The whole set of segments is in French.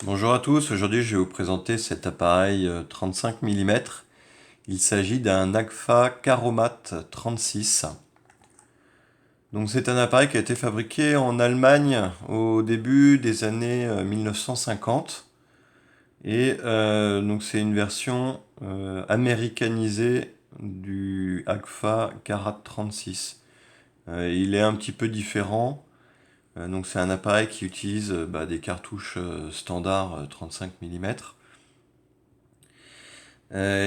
Bonjour à tous, aujourd'hui je vais vous présenter cet appareil 35 mm. Il s'agit d'un Agfa Caromat 36. Donc c'est un appareil qui a été fabriqué en Allemagne au début des années 1950. Donc c'est une version américanisée du Agfa Carat 36. Il est un petit peu différent. Donc c'est un appareil qui utilise des cartouches standard 35 mm.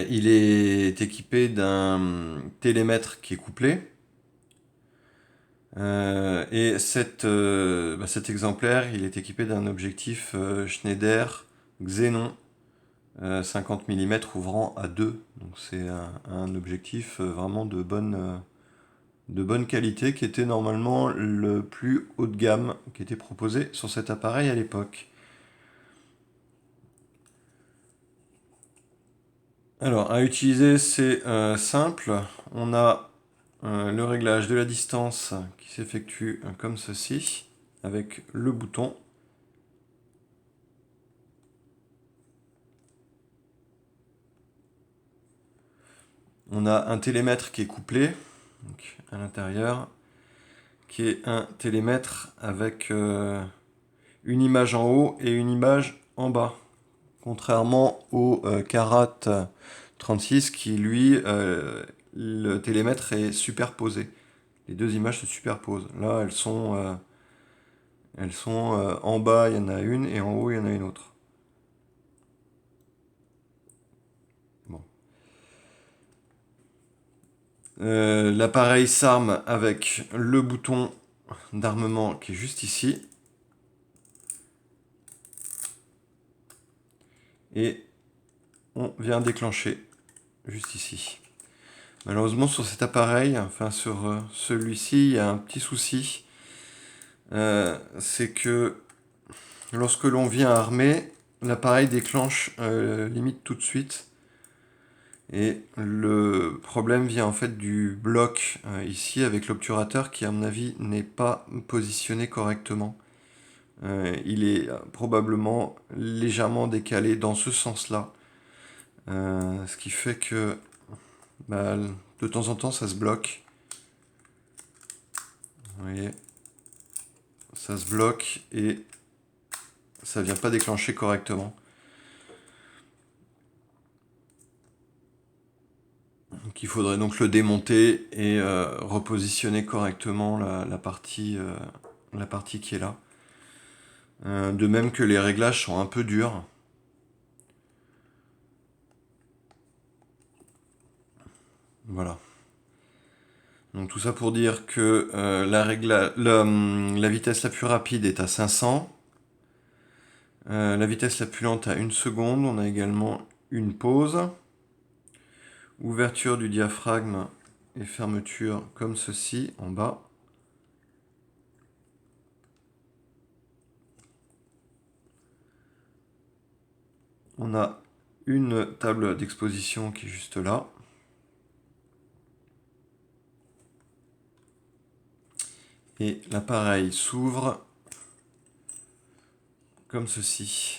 Il est équipé d'un télémètre qui est couplé. Cet exemplaire, il est équipé d'un objectif Schneider Xenon 50 mm ouvrant à 2. Donc c'est un objectif vraiment de bonne qualité qui était normalement le plus haut de gamme qui était proposé sur cet appareil à l'époque. Alors à utiliser c'est simple. On a le réglage de la distance qui s'effectue comme ceci, avec le bouton. On a un télémètre qui est couplé, donc à l'intérieur, qui est un télémètre avec une image en haut et une image en bas. Contrairement au Carat 36 qui lui, le télémètre est superposé. Les deux images se superposent. Là, elles sont en bas, il y en a une, et en haut, il y en a une autre. Bon. L'appareil s'arme avec le bouton d'armement qui est juste ici. Et on vient déclencher juste ici. Malheureusement sur cet appareil, enfin sur celui-ci, il y a un petit souci. C'est que lorsque l'on vient armer, l'appareil déclenche limite tout de suite. Et le problème vient en fait du bloc ici avec l'obturateur qui à mon avis n'est pas positionné correctement. Il est probablement légèrement décalé dans ce sens-là. Ce qui fait que bah, de temps en temps ça se bloque. Vous voyez, ça se bloque et ça vient pas déclencher correctement. Donc il faudrait donc le démonter et repositionner correctement la partie qui est là. De même que les réglages sont un peu durs. Voilà. Donc tout ça pour dire que la vitesse la plus rapide est à 500. La vitesse la plus lente à 1 seconde. On a également une pause. Ouverture du diaphragme et fermeture comme ceci en bas. On a une table d'exposition qui est juste là. Et l'appareil s'ouvre comme ceci.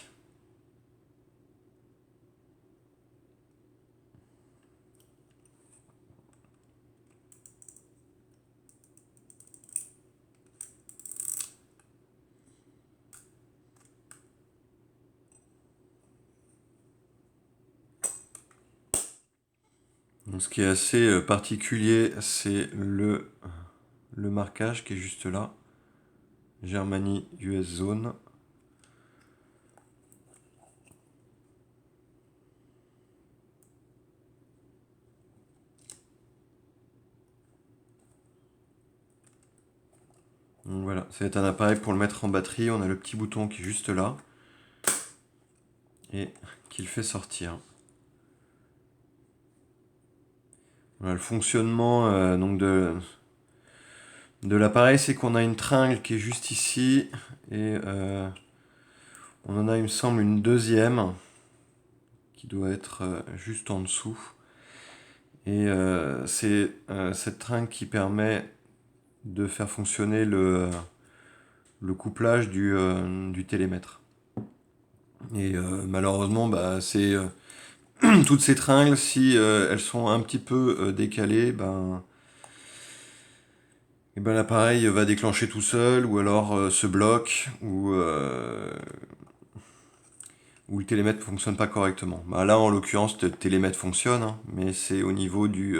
Donc, ce qui est assez particulier, c'est le marquage qui est juste là. Germany US Zone. Donc voilà, c'est un appareil pour le mettre en batterie. On a le petit bouton qui est juste là et qui le fait sortir. Voilà, le fonctionnement donc de l'appareil, c'est qu'on a une tringle qui est juste ici et on en a, il me semble, une deuxième qui doit être juste en dessous. Et c'est cette tringle qui permet de faire fonctionner le couplage du télémètre. Et malheureusement, bah, c'est toutes ces tringles, si elles sont un petit peu décalées, et ben l'appareil va déclencher tout seul, ou alors se bloque, ou le télémètre ne fonctionne pas correctement. Bah, là, en l'occurrence, le télémètre fonctionne, hein, mais c'est au niveau du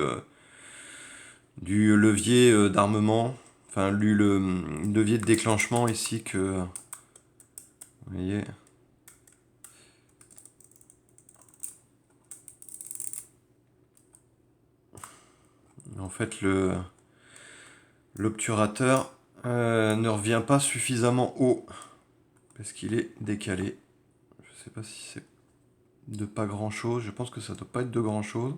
levier d'armement, enfin le levier de déclenchement ici que, vous voyez, en fait l'obturateur ne revient pas suffisamment haut parce qu'il est décalé. Je sais pas si c'est de pas grand chose, je pense que ça doit pas être de grand chose.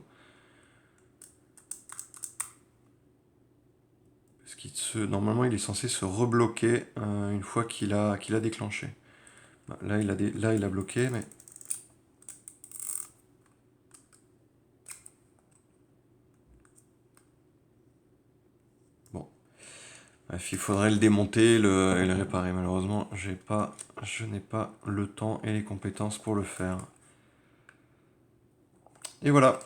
Parce normalement il est censé se rebloquer une fois qu'il a déclenché. Là il a bloqué, mais bon. Bref, il faudrait le démonter et le réparer. Malheureusement, je n'ai pas le temps et les compétences pour le faire. Et voilà.